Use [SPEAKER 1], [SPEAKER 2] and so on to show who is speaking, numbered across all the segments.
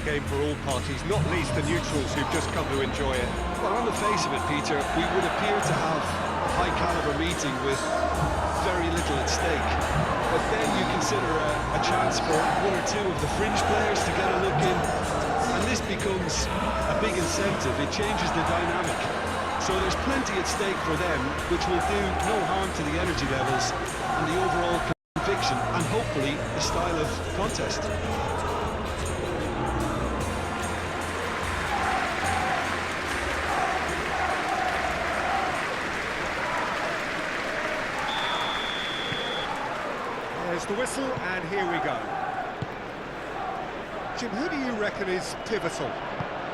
[SPEAKER 1] game for all parties, not least the neutrals who've just come to enjoy it.
[SPEAKER 2] Well, on the face of it, Peter, we would appear to have a high-caliber meeting with very little at stake. But then you consider a chance for one or two of the fringe players to get a look in, and this becomes a big incentive. It changes the dynamic. So there's plenty at stake for them, which will do no harm to the energy levels and the overall conviction, and hopefully the style of contest.
[SPEAKER 1] There's the whistle, and here we go. Jim, who do you reckon is pivotal?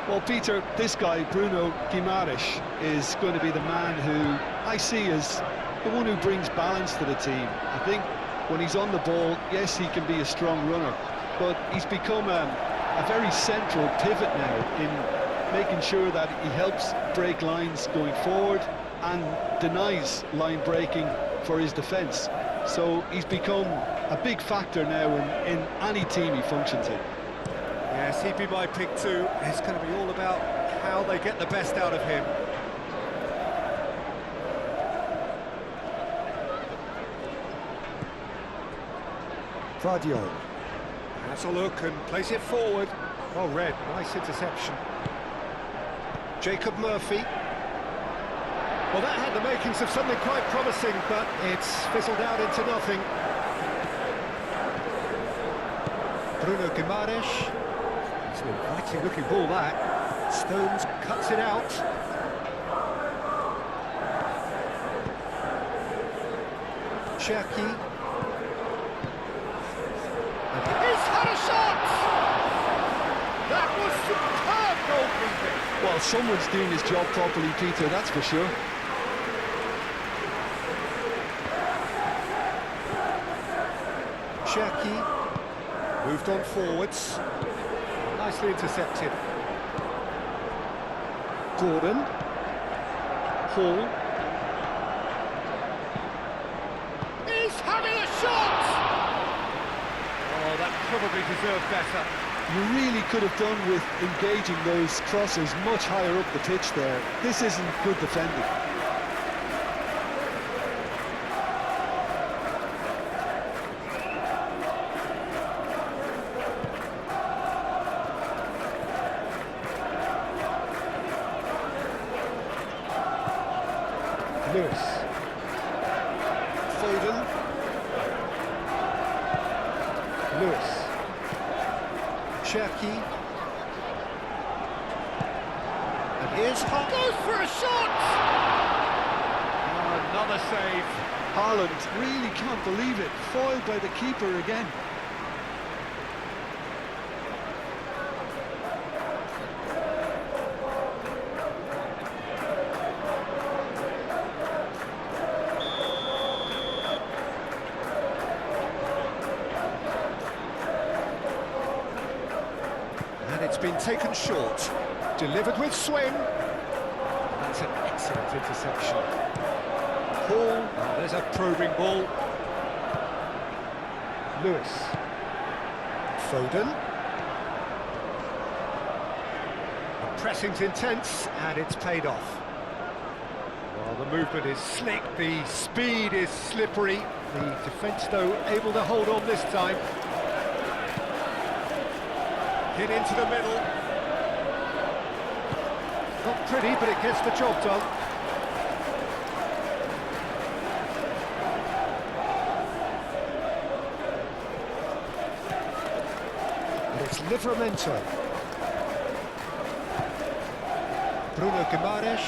[SPEAKER 2] Well, Peter, this guy, Bruno Guimaraes, is going to be the man who I see as the one who brings balance to the team. I think when he's on the ball, yes, he can be a strong runner, but he's become a very central pivot now in making sure that he helps break lines going forward and denies line breaking for his defence. So he's become a big factor now in any team he functions in.
[SPEAKER 1] Yes, he'd be my pick too. It's going to be all about how they get the best out of him. Vardio has a look and plays it forward. Well read, nice interception. Jacob Murphy. Well, that had the makings of something quite promising, but it's fizzled out into nothing. Bruno Guimaraes. It's an inviting looking ball, that. Stones cuts it out. Cherki. And he's had a shot! That was superb goalkeeping.
[SPEAKER 2] Well, someone's doing his job properly, Peter, that's for sure.
[SPEAKER 1] Cherki moved on forwards. Nicely intercepted. Gordon. Hall. He's having a shot! Oh, that probably deserved better.
[SPEAKER 2] You really could have done with engaging those crosses much higher up the pitch there. This isn't good defending.
[SPEAKER 1] Lewis. Foden. Lewis. Cherki. And here's Haaland. Goes for a shot! Oh, another save.
[SPEAKER 2] Haaland really can't believe it. Foiled by the keeper again.
[SPEAKER 1] It's been taken short, delivered with swing. That's an excellent interception. Hall, oh, there's a probing ball. Lewis. Foden. The pressing's intense, and it's paid off. Well, the movement is slick, the speed is slippery. The defence, though, able to hold on this time. Hit into the middle. Not pretty, but it gets the job done. And it's Livramento. Bruno Guimaraes.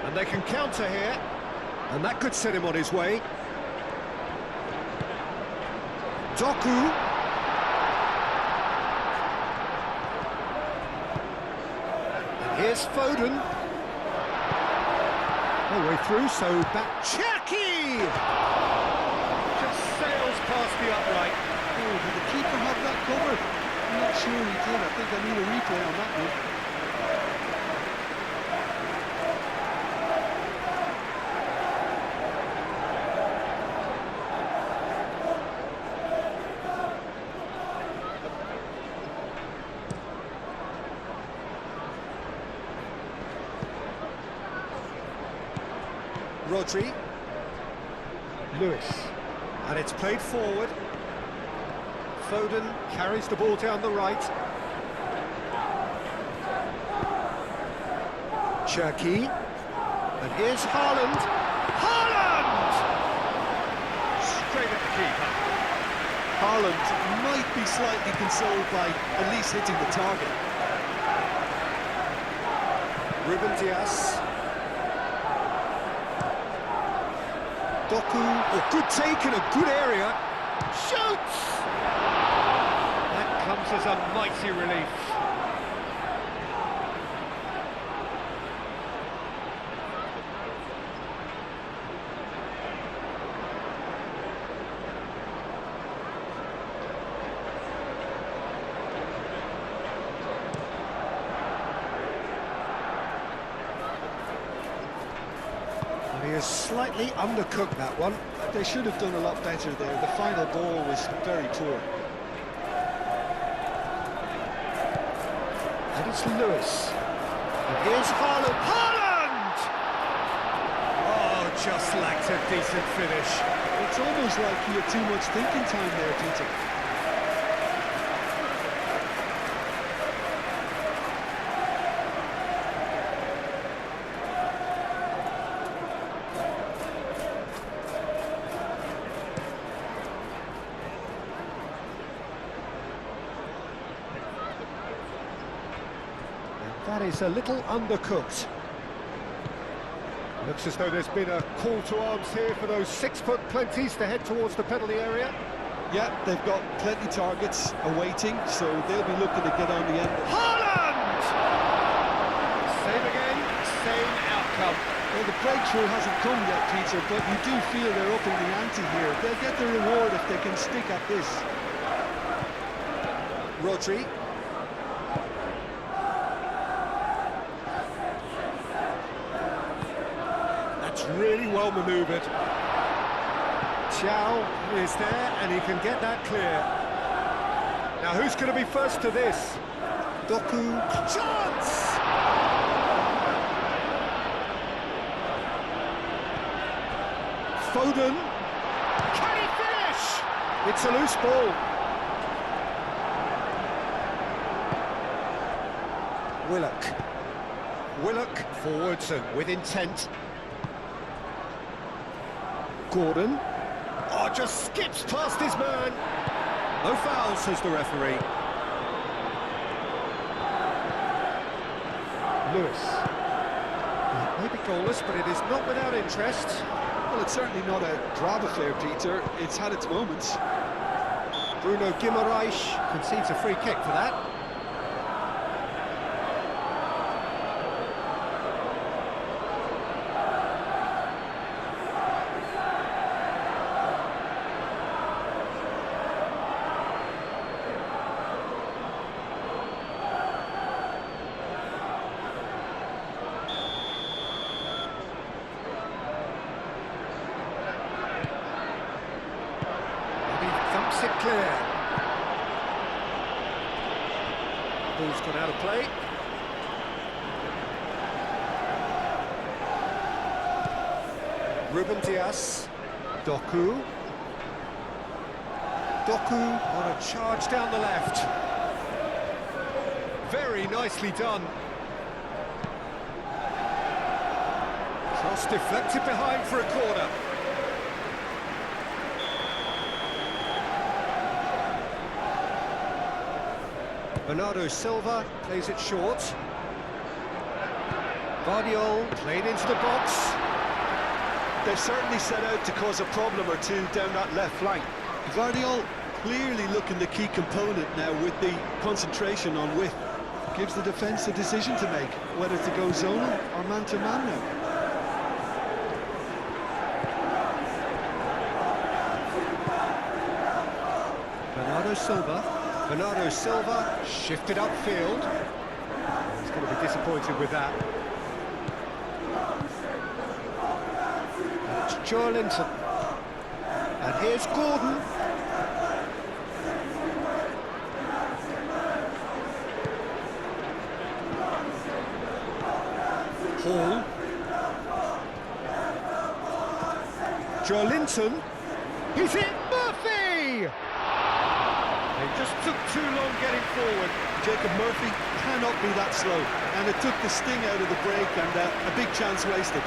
[SPEAKER 1] And they can counter here. And that could set him on his way. Doku. And here's Foden. No way through, so back. Cherki! Just sails past the upright.
[SPEAKER 2] Oh, did the keeper have that covered? I'm not sure he did. I think I need a replay on that one.
[SPEAKER 1] Rodri. Lewis. And it's played forward. Foden carries the ball down the right. Cherki. And here's Haaland. Haaland! Straight at the keeper.
[SPEAKER 2] Haaland might be slightly consoled by at least hitting the target.
[SPEAKER 1] Ruben Dias. Doku. Oh, good take in a good area. Shoots! That comes as a mighty relief. He has slightly undercooked that one.
[SPEAKER 2] They should have done a lot better there. The final ball was very poor.
[SPEAKER 1] And it's Lewis. And here's Haaland. Haaland! Oh, just lacked a decent finish.
[SPEAKER 2] It's almost like he had too much thinking time there, Peter.
[SPEAKER 1] That is a little undercooked. Looks as though there's been a call to arms here for those 6-foot plenties to head towards the penalty area.
[SPEAKER 2] Yeah, they've got plenty targets awaiting, so they'll be looking to get on the end.
[SPEAKER 1] Haaland! Same again, same outcome.
[SPEAKER 2] Well, the breakthrough hasn't come yet, Peter, but you do feel they're upping the ante here. They'll get the reward if they can stick at this.
[SPEAKER 1] Rodri. Really well manoeuvred. Chow is there and he can get that clear. Now who's going to be first to this? Doku. Chance! Foden. Can he finish? It's a loose ball. Willock forwards and with intent. Gordon. Oh, just skips past his man. No foul, says the referee. Lewis. It may be goalless, but it is not without interest.
[SPEAKER 2] Well, it's certainly not a drab affair, Peter. It's had its moments.
[SPEAKER 1] Bruno Guimaraes concedes a free kick for that. Thumps it clear. Ball's gone out of play. Ruben Dias. Doku. Doku on a charge down the left. Very nicely done. Cross deflected behind for a corner. Bernardo Silva plays it short. Vardiol played into the box.
[SPEAKER 2] They've certainly set out to cause a problem or two down that left flank. Vardiol clearly looking the key component now with the concentration on width. Gives the defence a decision to make, whether to go zonal or man-to-man now.
[SPEAKER 1] Bernardo Silva shifted upfield. He's going to be disappointed with that. It's Joelinton. And here's Gordon. Hall. Joelinton. He's in, Murphy! It just took too long getting forward.
[SPEAKER 2] Jacob Murphy cannot be that slow, and it took the sting out of the break and a big chance wasted.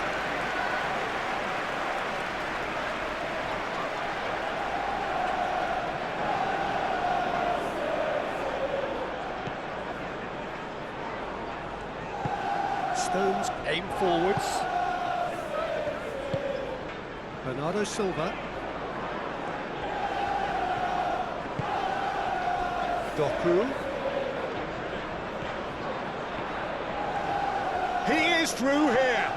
[SPEAKER 1] Stones aim forwards. Bernardo Silva. Doku. He is through here.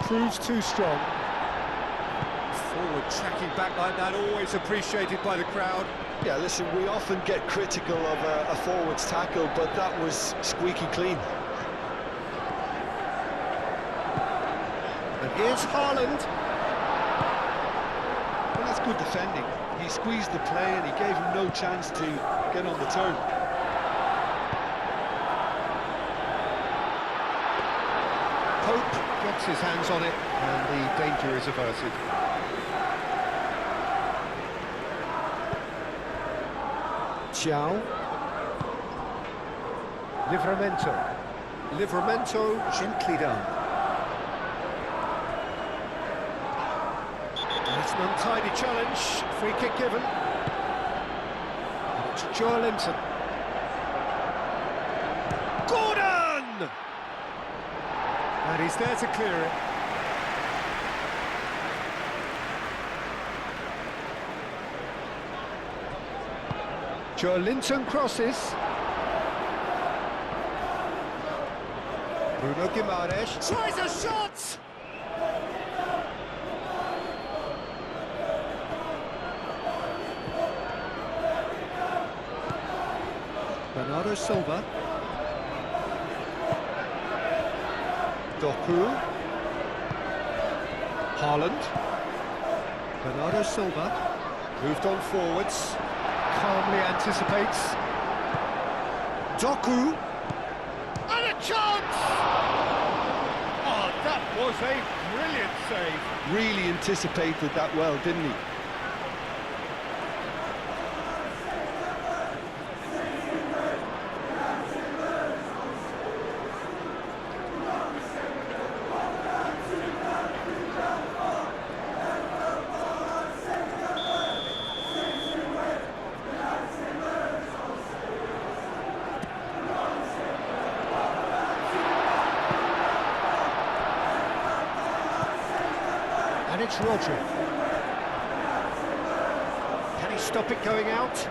[SPEAKER 1] Proves too strong. Forward tracking back like that, always appreciated by the crowd.
[SPEAKER 2] Yeah, listen, we often get critical of a forward's tackle, but that was squeaky clean.
[SPEAKER 1] And here's Haaland.
[SPEAKER 2] Well, that's good defending. He squeezed the play and he gave him no chance to get on the turn.
[SPEAKER 1] Pope gets his hands on it and the danger is averted. Ciao. Livramento gently done. And it's an untidy challenge. Free kick given. And it's Joelinton. Gordon! And he's there to clear it. Joelinton crosses. Bruno Guimaraes tries a shot! Bernardo Silva. Doku. Haaland. Bernardo Silva. Moved on forwards. Calmly anticipates. Doku. And a chance! Oh, that was a brilliant save.
[SPEAKER 2] Really anticipated that well, didn't he?
[SPEAKER 1] And it's Rodri. Can he stop it going out?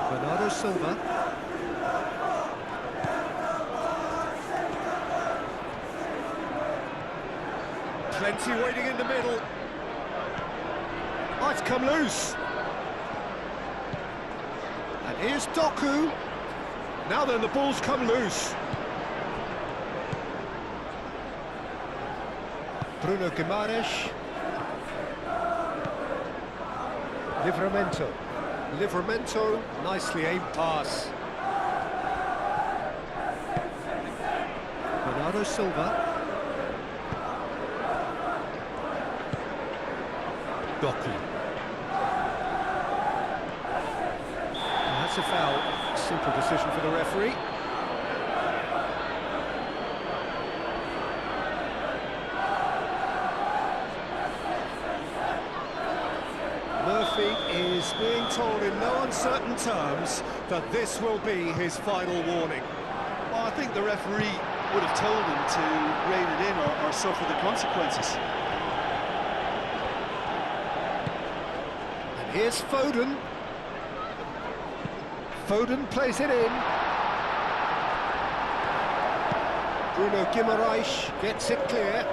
[SPEAKER 1] Bernardo Silva. Plenty waiting in the middle. Oh, it's come loose. And here's Doku. Now then, the ball's come loose. Bruno Guimaraes. Livramento, nicely aimed pass. Bernardo Silva. Doku. That's a foul. Simple decision for the referee. Murphy is being told in no uncertain terms that this will be his final warning.
[SPEAKER 2] Well, I think the referee would have told him to rein it in or suffer the consequences.
[SPEAKER 1] And here's Foden. Foden plays it in. Bruno Guimaraes gets it clear.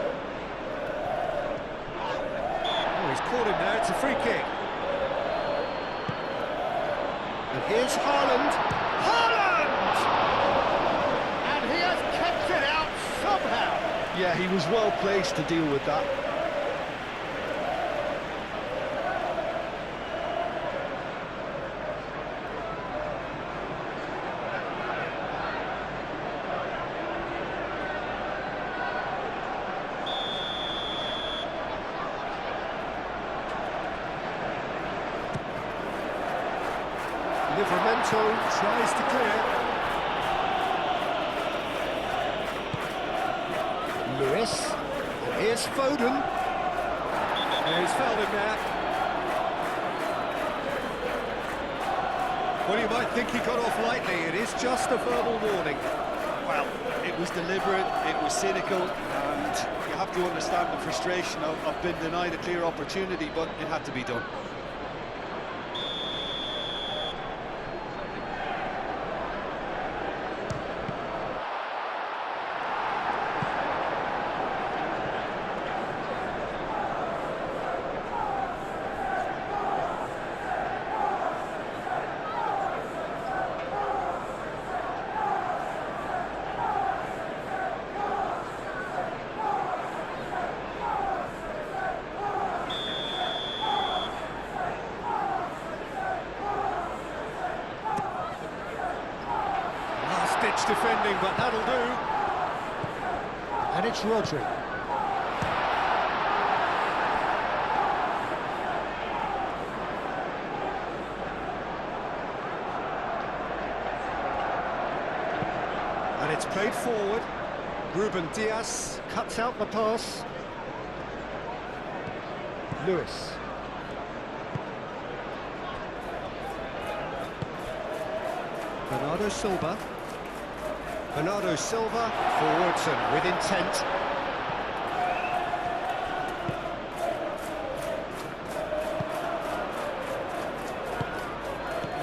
[SPEAKER 1] Oh, he's caught him there, it's a free kick. And here's Haaland. Haaland! And he has kept it out somehow.
[SPEAKER 2] Yeah, he was well placed to deal with that.
[SPEAKER 1] Livramento tries to clear. Lewis. And here's Foden. Yeah, he's fouled him there. Well, you might think he got off lightly. It is just a verbal warning.
[SPEAKER 2] Well, it was deliberate, it was cynical, and you have to understand the frustration of being denied a clear opportunity, but it had to be done.
[SPEAKER 1] Ditch defending, but that'll do. And it's Rodri. And it's played forward. Ruben Dias cuts out the pass. Lewis. Bernardo Silva. Bernardo Silva, forwards and with intent.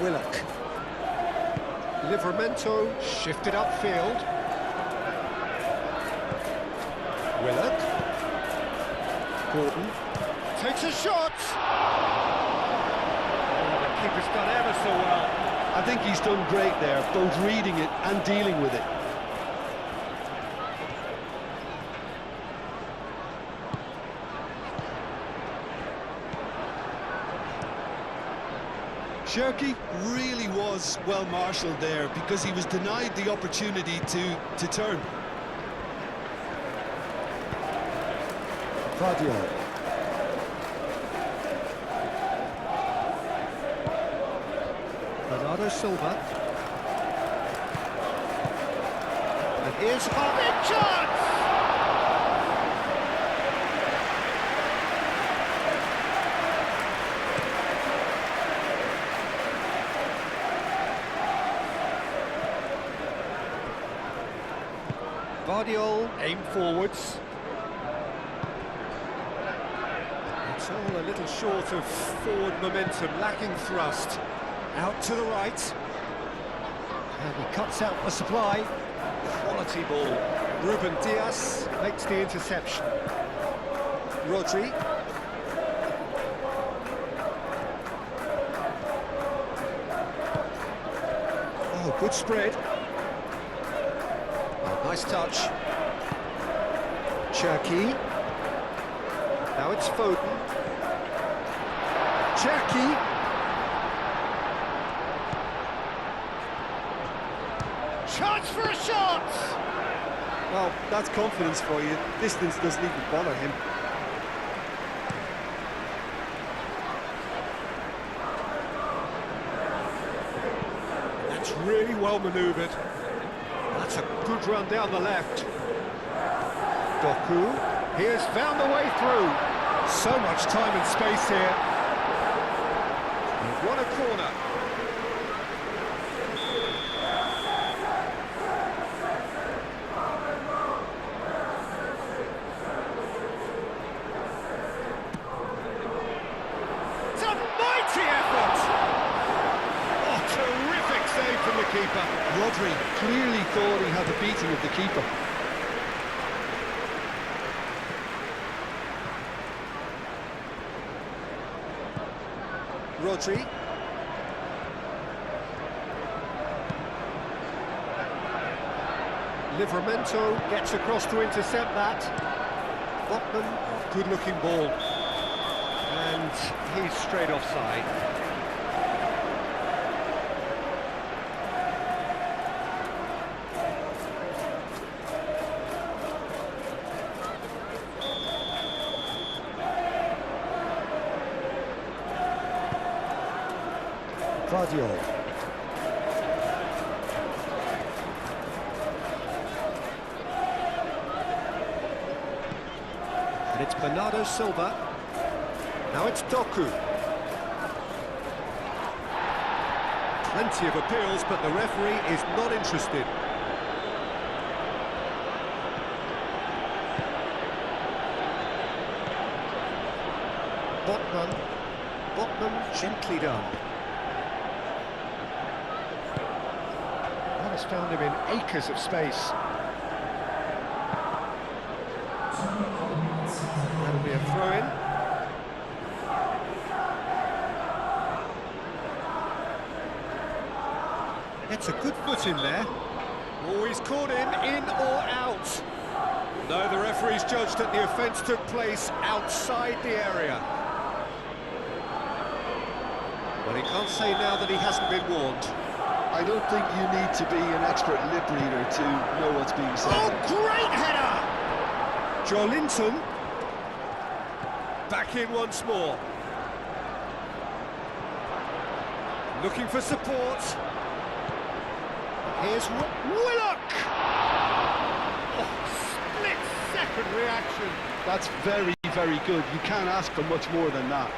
[SPEAKER 1] Willock. Livramento shifted upfield. Willock. Gordon takes a shot. Oh, the keeper's done ever so well.
[SPEAKER 2] I think he's done great there, both reading it and dealing with it. Cherki really was well marshalled there because he was denied the opportunity to turn.
[SPEAKER 1] Vardio. Bernardo Silva. And here's Haaland, chance! Vardio aim forwards. It's all a little short of forward momentum, lacking thrust. Out to the right. And he cuts out the supply. Quality ball. Ruben Dias makes the interception. Rodri. Oh, good spread. Nice touch. Cherki. Now it's Foden. Cherki. Chance for a shot!
[SPEAKER 2] Well, that's confidence for you. Distance doesn't even bother him.
[SPEAKER 1] That's really well manoeuvred. That's a good run down the left. Doku, he has found a way through. So much time and space here. What a corner. It's a mighty effort. Oh, terrific save from the keeper.
[SPEAKER 2] Rodri clearly thought he had the beating of the keeper.
[SPEAKER 1] Rodri. Livramento gets across to intercept that. Botman, good-looking ball. And he's straight offside. Vardio. It's Bernardo Silva. Now it's Doku. Plenty of appeals, but the referee is not interested. Botman, gently done. That has found him in acres of space. That'll be a throw-in. It's a good foot in there. Oh, he's caught him, in or out. No, the referee's judged that the offence took place outside the area. Well, he can't say now that he hasn't been warned.
[SPEAKER 2] I don't think you need to be an expert lip reader to know what's being said.
[SPEAKER 1] Oh, great header! Joelinton. Back in once more. Looking for support. Here's Willock! Oh, split-second reaction.
[SPEAKER 2] That's very, very good. You can't ask for much more than that.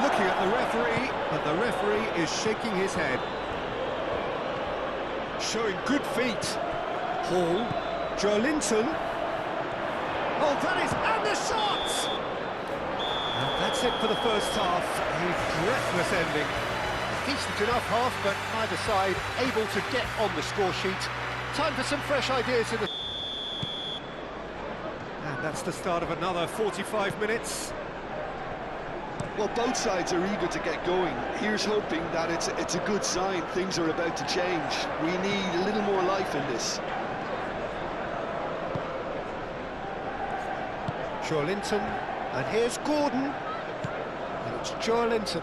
[SPEAKER 1] Looking at the referee, but the referee is shaking his head. Showing good feet. Hall, Joelinton. Oh, that is, and the shot! And that's it for the first half. A breathless ending. A decent enough half, but neither side able to get on the score sheet. Time for some fresh ideas in the... And that's the start of another 45 minutes.
[SPEAKER 2] Well, both sides are eager to get going. Here's hoping that it's a good sign. Things are about to change. We need a little more life in this.
[SPEAKER 1] Joelinton, and here's Gordon. And it's Joelinton.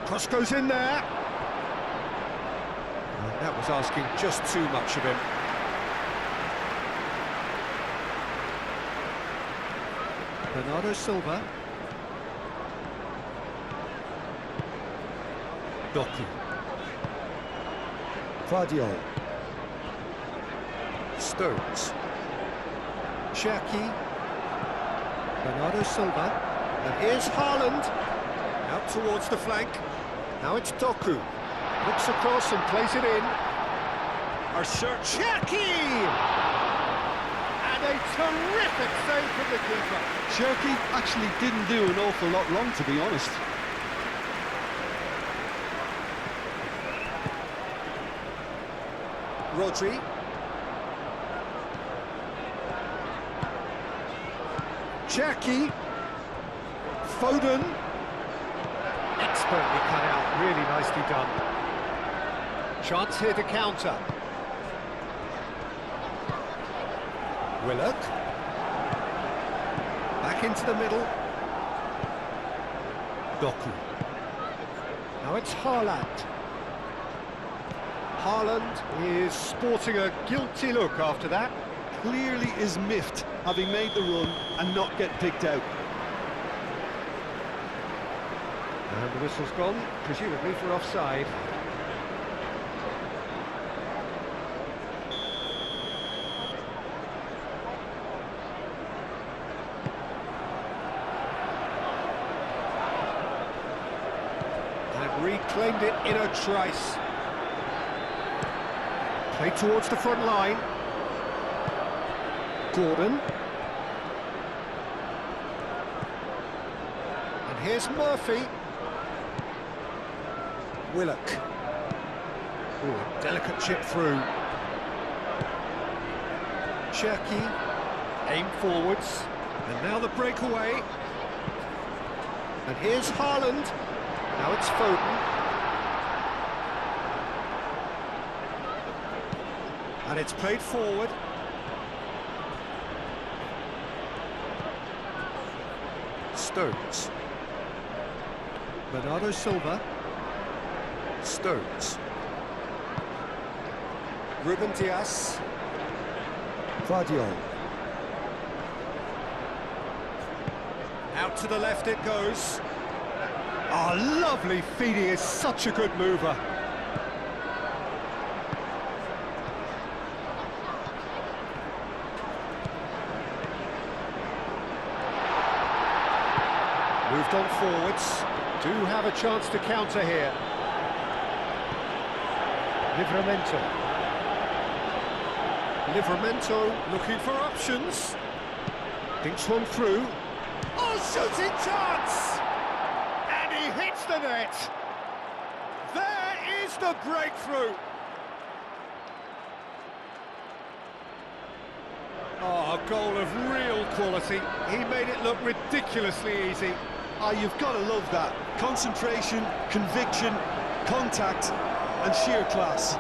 [SPEAKER 1] Cross goes in there. And that was asking just too much of him. Bernardo Silva. Doku. Vardiol. Stones. Cherki. Bernardo Silva. And here's Haaland. Out towards the flank. Now it's Doku. Looks across and plays it in. Our search. Cherki! A terrific save from the keeper.
[SPEAKER 2] Cherki actually didn't do an awful lot wrong, to be honest.
[SPEAKER 1] Rodri. Cherki. Foden. Expertly cut out, really nicely done. Chance here to counter. Willock. Back into the middle. Doku. Now it's Haaland. Haaland is sporting a guilty look after that.
[SPEAKER 2] Clearly is miffed, having made the run and not get picked out.
[SPEAKER 1] And the whistle's gone, presumably for offside. Reclaimed it in a trice. Played towards the front line. Gordon. And here's Murphy. Willock. Ooh, a delicate chip through. Cherki. Aim forwards. And now the breakaway. And here's Haaland. Now it's Foden. And it's played forward. Stones. Bernardo Silva. Stones. Ruben Dias. Guardiola. Out to the left it goes. Oh, lovely feed, he is such a good mover. Moved on forwards. Do have a chance to counter here. Livramento looking for options. Thinks one through. Oh, shooting chance! And he hits the net. There is the breakthrough. Oh, a goal of real quality. He made it look ridiculously easy.
[SPEAKER 2] Ah, you've got to love that. Concentration, conviction, contact, and sheer class.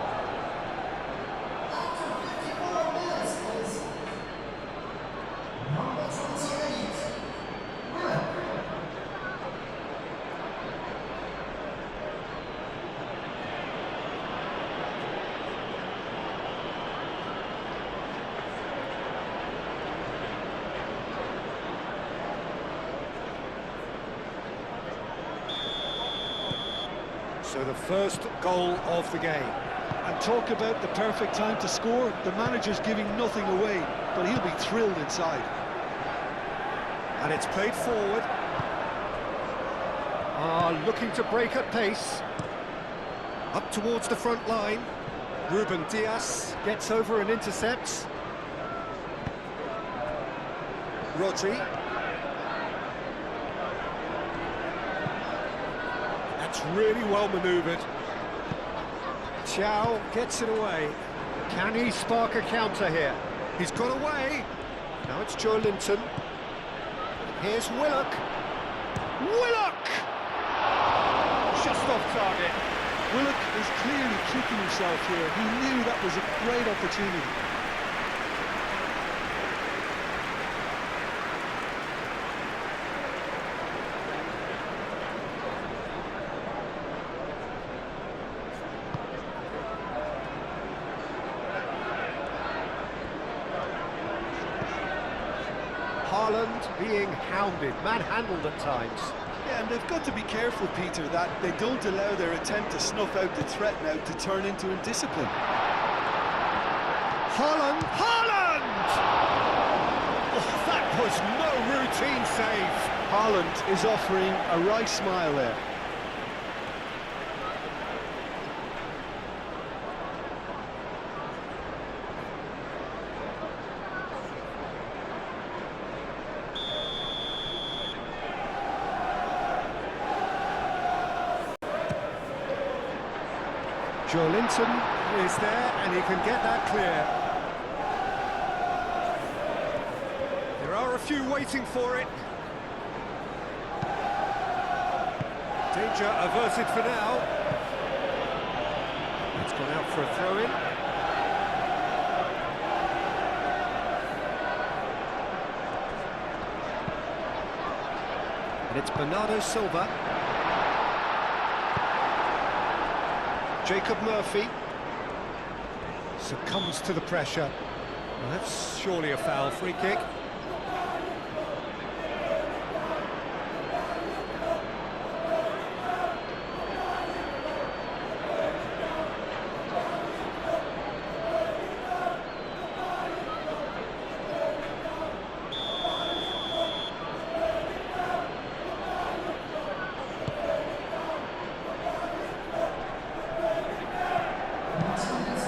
[SPEAKER 1] So the first goal of the game.
[SPEAKER 2] And talk about the perfect time to score. The manager's giving nothing away, but he'll be thrilled inside.
[SPEAKER 1] And it's played forward. Looking to break at pace. Up towards the front line. Ruben Dias gets over and intercepts. Rodri. That's really well manoeuvred. Chow gets it away. Can he spark a counter here? He's got away. Now it's Joe Linton. Here's Willock. Willock! Just off target.
[SPEAKER 2] Willock is clearly kicking himself here. He knew that was a great opportunity.
[SPEAKER 1] Haaland being hounded, manhandled at times.
[SPEAKER 2] Yeah, and they've got to be careful, Peter, that they don't allow their attempt to snuff out the threat now to turn into indiscipline.
[SPEAKER 1] Haaland! Haaland! Oh, that was no routine save.
[SPEAKER 2] Haaland is offering a wry smile there.
[SPEAKER 1] Joe Linton is there and he can get that clear. There are a few waiting for it. Danger averted for now. It's gone out for a throw-in. And it's Bernardo Silva. Jacob Murphy succumbs to the pressure. Well, that's surely a foul. Free kick.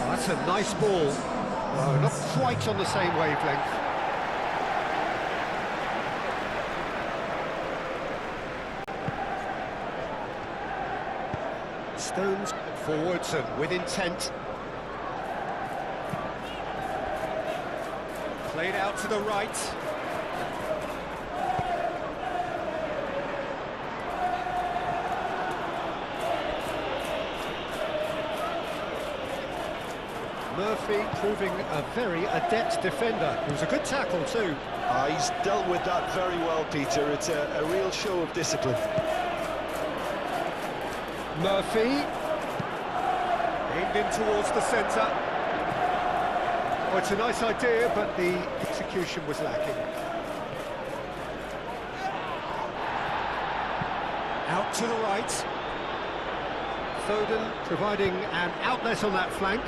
[SPEAKER 1] That's a nice ball. Oh, not quite on the same wavelength. Stones forwards and with intent. Played out to the right. Murphy proving a very adept defender. It was a good tackle too.
[SPEAKER 2] He's dealt with that very well, Peter. It's a real show of discipline.
[SPEAKER 1] Murphy. Aimed in towards the centre. Oh, it's a nice idea, but the execution was lacking. Out to the right. Foden providing an outlet on that flank.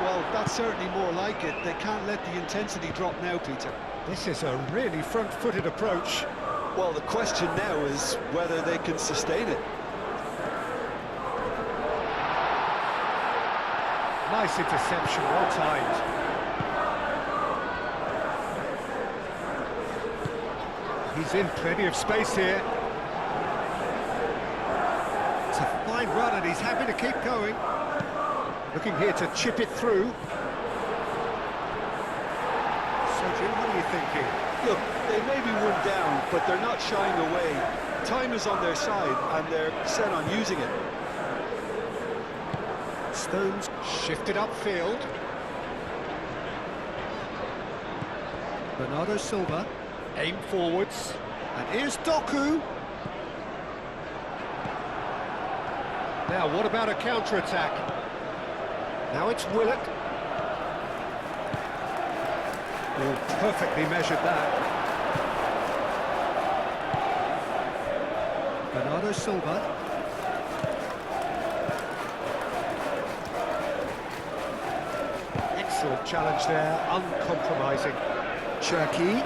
[SPEAKER 2] Well, that's certainly more like it. They can't let the intensity drop now, Peter.
[SPEAKER 1] This is a really front-footed approach.
[SPEAKER 2] Well, the question now is whether they can sustain it.
[SPEAKER 1] Nice interception, well timed. He's in plenty of space here. It's a fine run and he's happy to keep going. Looking here to chip it through. So Jim, what are you thinking?
[SPEAKER 2] Look, they may be run down, but they're not shying away. Time is on their side and they're set on using it.
[SPEAKER 1] Stones shifted upfield. Bernardo Silva, aim forwards, and here's Doku. Now, what about a counter-attack? Now it's Willett. Oh, perfectly measured that. Bernardo Silva. Excellent challenge there, uncompromising. Cherky.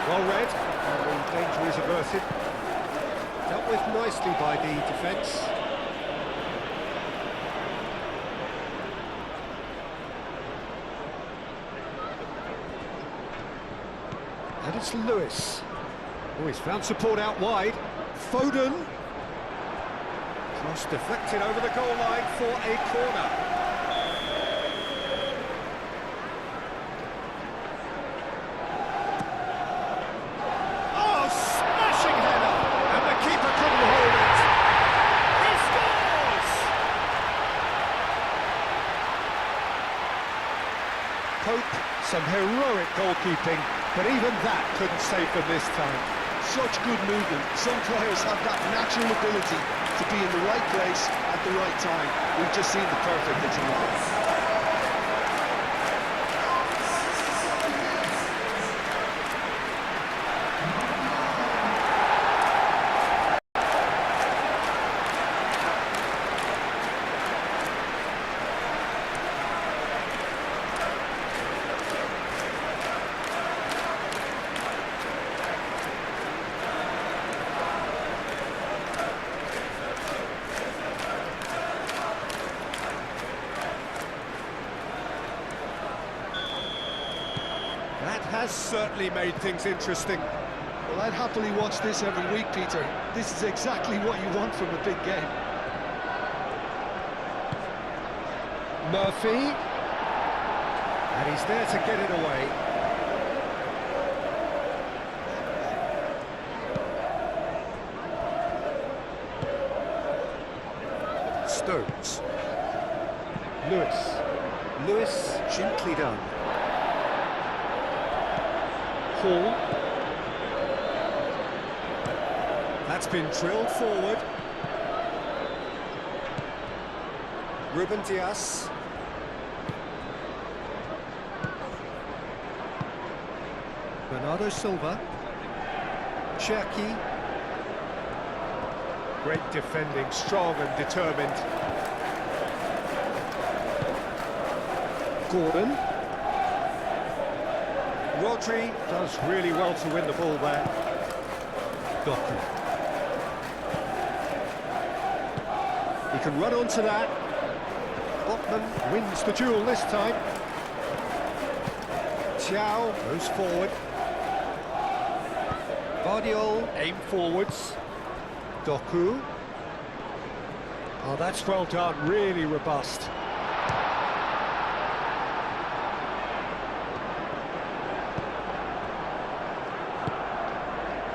[SPEAKER 1] Well read, and the danger is averted. Dealt with nicely by the defence. And it's Lewis. Oh, he's found support out wide. Foden. Cross deflected over the goal line for a corner. Some heroic goalkeeping, but even that couldn't save them this time.
[SPEAKER 2] Such good movement. Some players have that natural ability to be in the right place at the right time. We've just seen the perfect example.
[SPEAKER 1] That has certainly made things interesting.
[SPEAKER 2] Well, I'd happily watch this every week, Peter. This is exactly what you want from a big game.
[SPEAKER 1] Murphy. And he's there to get it away. Stones. Lewis, gently done. Hall. That's been drilled forward. Ruben Dias. Bernardo Silva. Cherky. Great defending, strong and determined. Gordon. Rodri does really well to win the ball there. Doku. He can run onto that. Botman wins the duel this time. Thiaw moves forward. Vardiol aim forwards. Doku. Oh, that's well done, really robust.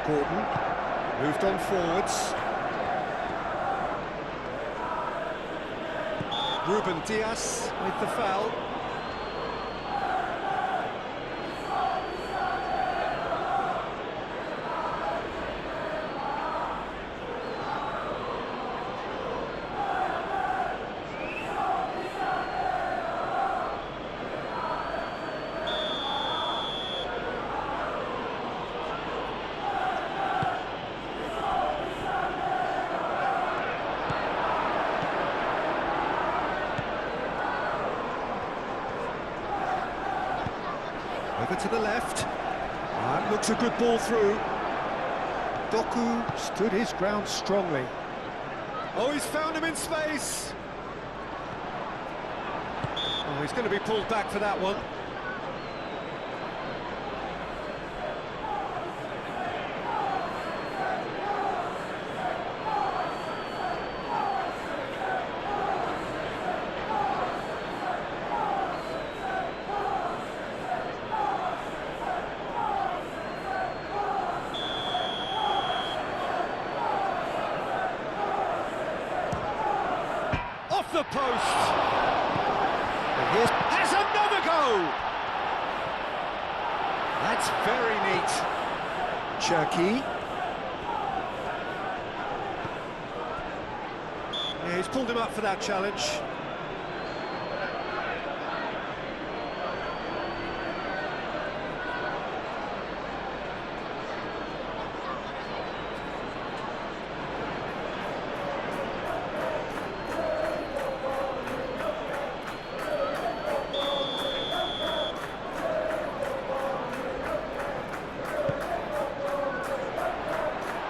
[SPEAKER 1] Gordon moved on forwards. Ruben Dias with the foul. to the left. That looks a good ball through. Doku stood his ground strongly. Oh, he's found him in space. Oh, he's going to be pulled back for that one. Off the post. And here's has another go. That's very neat. Cherky. Yeah, he's pulled him up for that challenge.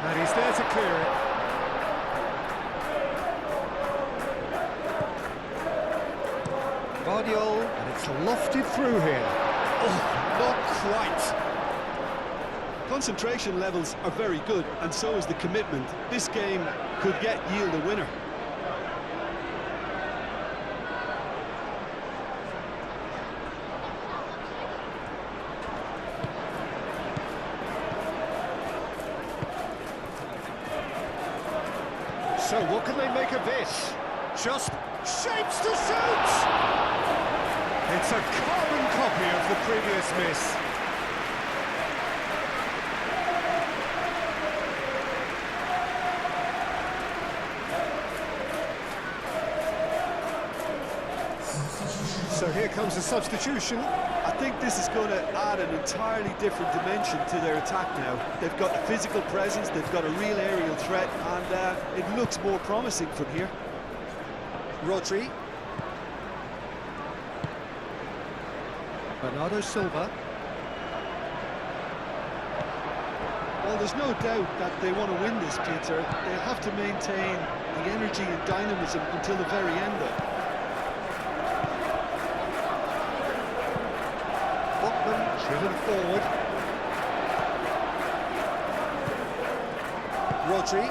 [SPEAKER 1] And he's there to clear it. Guardiola, and it's lofted through here. Oh, not quite.
[SPEAKER 2] Concentration levels are very good, and so is the commitment. This game could yield a winner.
[SPEAKER 1] So what can they make of this? Just shapes to shoot! It's a carbon copy of the previous miss. So here comes a substitution.
[SPEAKER 2] I think this is going to add an entirely different dimension to their attack now. They've got the physical presence, they've got a real aerial threat, and it looks more promising from here.
[SPEAKER 1] Rodri. Bernardo Silva.
[SPEAKER 2] Well, there's no doubt that they want to win this, Peter. They'll have to maintain the energy and dynamism until the very end, though.
[SPEAKER 1] Driven forward. Rodri.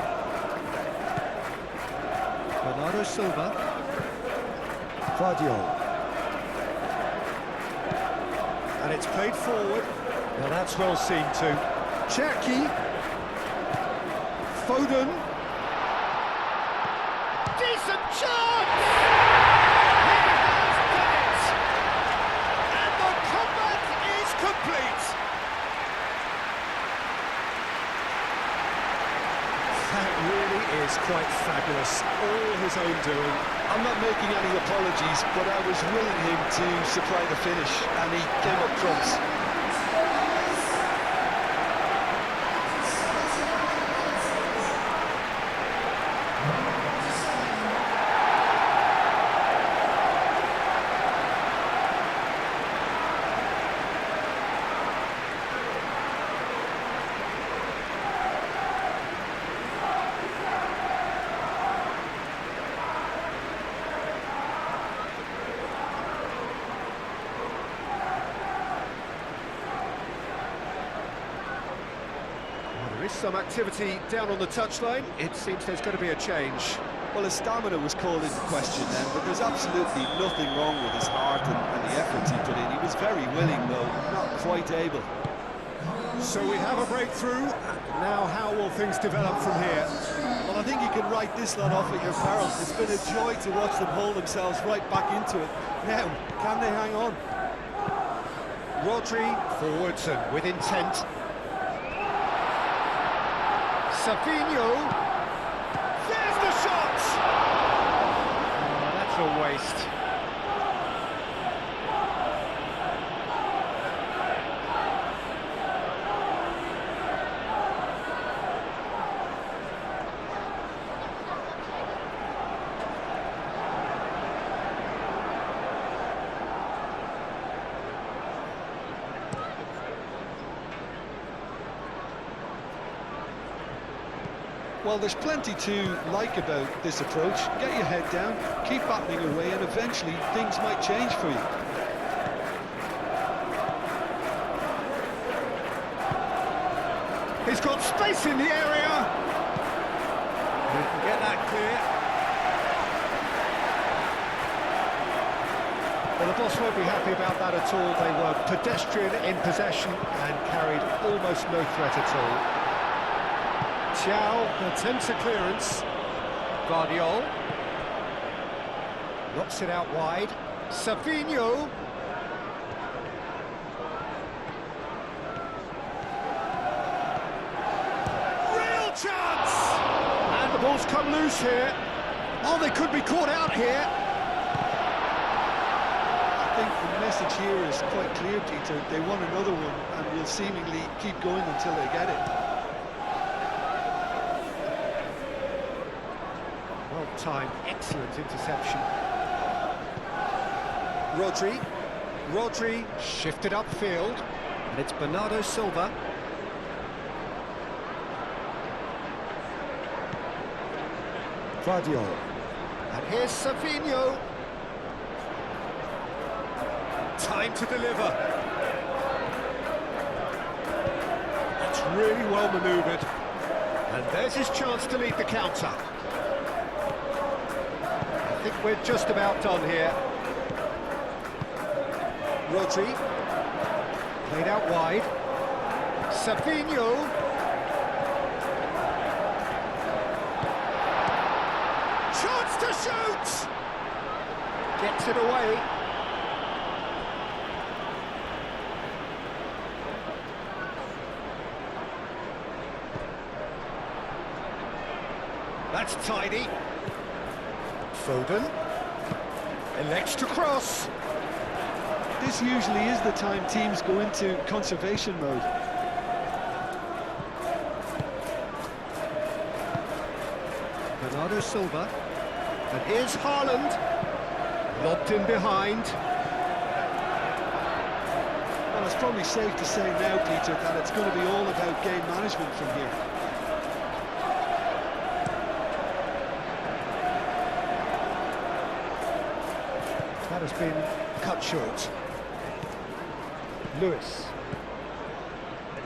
[SPEAKER 1] Bernardo Silva. Guardiola. And it's played forward. Now that's well seen too. Cherky. Foden. Decent chance! Complete. That really is quite fabulous. All his own doing.
[SPEAKER 2] I'm not making any apologies, but I was willing him to supply the finish, and he came up trumps.
[SPEAKER 1] There is some activity down on the touchline. It seems there's going to be a change.
[SPEAKER 2] Well, his stamina was called into question then, but there's absolutely nothing wrong with his heart and the efforts he put in. He was very willing, though, not quite able.
[SPEAKER 1] So we have a breakthrough. Now how will things develop from here?
[SPEAKER 2] Well, I think you can write this lot off at your peril. It's been a joy to watch them hold themselves right back into it. Now, can they hang on?
[SPEAKER 1] Rodri forwards and with intent. Savinho. There's the shot! Oh, that's a waste.
[SPEAKER 2] Well, there's plenty to like about this approach. Get your head down, keep battling away, and eventually things might change for you.
[SPEAKER 1] He's got space in the area. He can get that clear. Well, the boss won't be happy about that at all. They were pedestrian in possession and carried almost no threat at all. Thiaw attempts a clearance. Guardiol knocks it out wide. Savinho. Real chance! And the ball's come loose here. Oh, they could be caught out here.
[SPEAKER 2] I think the message here is quite clear, Peter. They want another one and will seemingly keep going until they get it.
[SPEAKER 1] Well-timed, excellent interception. Rodri shifted upfield, and it's Bernardo Silva. Guardiol. And here's Savinho. Time to deliver. That's really well manoeuvred. And there's his chance to lead the counter. I think we're just about done here. Rodri. Played out wide. Savinho. Chance to shoot! Gets it away. That's tidy. Foden elects to cross.
[SPEAKER 2] This usually is the time teams go into conservation mode.
[SPEAKER 1] Bernardo Silva. And here's Haaland. Lobbed in behind.
[SPEAKER 2] Well, it's probably safe to say now, Peter, that it's going to be all about game management from here.
[SPEAKER 1] That has been cut short. Lewis.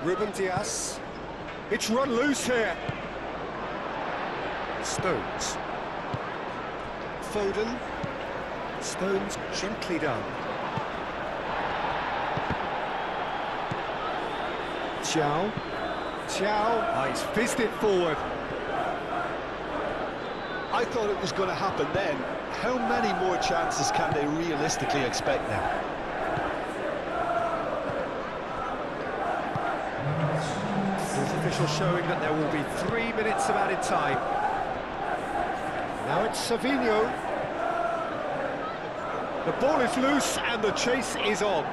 [SPEAKER 1] Ruben Dias. It's run loose here. Stones. Foden. Stones gently done. Thiaw. Oh, he's fizzed it forward.
[SPEAKER 2] I thought it was going to happen then. How many more chances can they realistically expect now?
[SPEAKER 1] There's official showing that there will be 3 minutes of added time. Now it's Savinho. The ball is loose and the chase is on.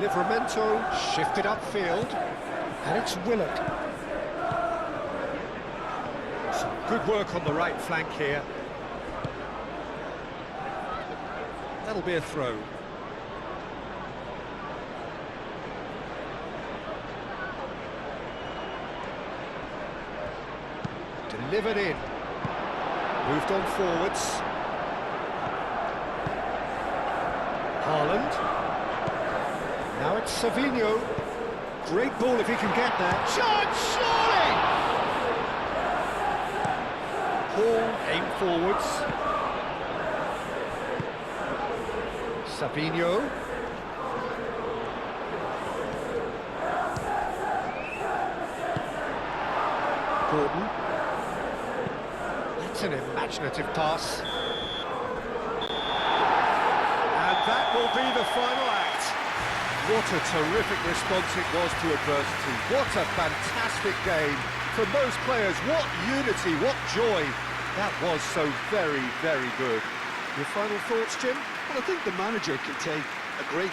[SPEAKER 1] Livramento shifted upfield, and it's Willock. Some good work on the right flank here. That'll be a throw. Delivered in. Moved on forwards. Haaland. Now it's Savinho. Great ball if he can get there. Chance, surely! Paul aimed forwards. Savinho. Gordon. That's an imaginative pass. And that will be the final act. What a terrific response it was to adversity. What a fantastic game. For most players, what unity, what joy. That was so very, very good. Your final thoughts, Jim?
[SPEAKER 2] Well, I think the manager can take a great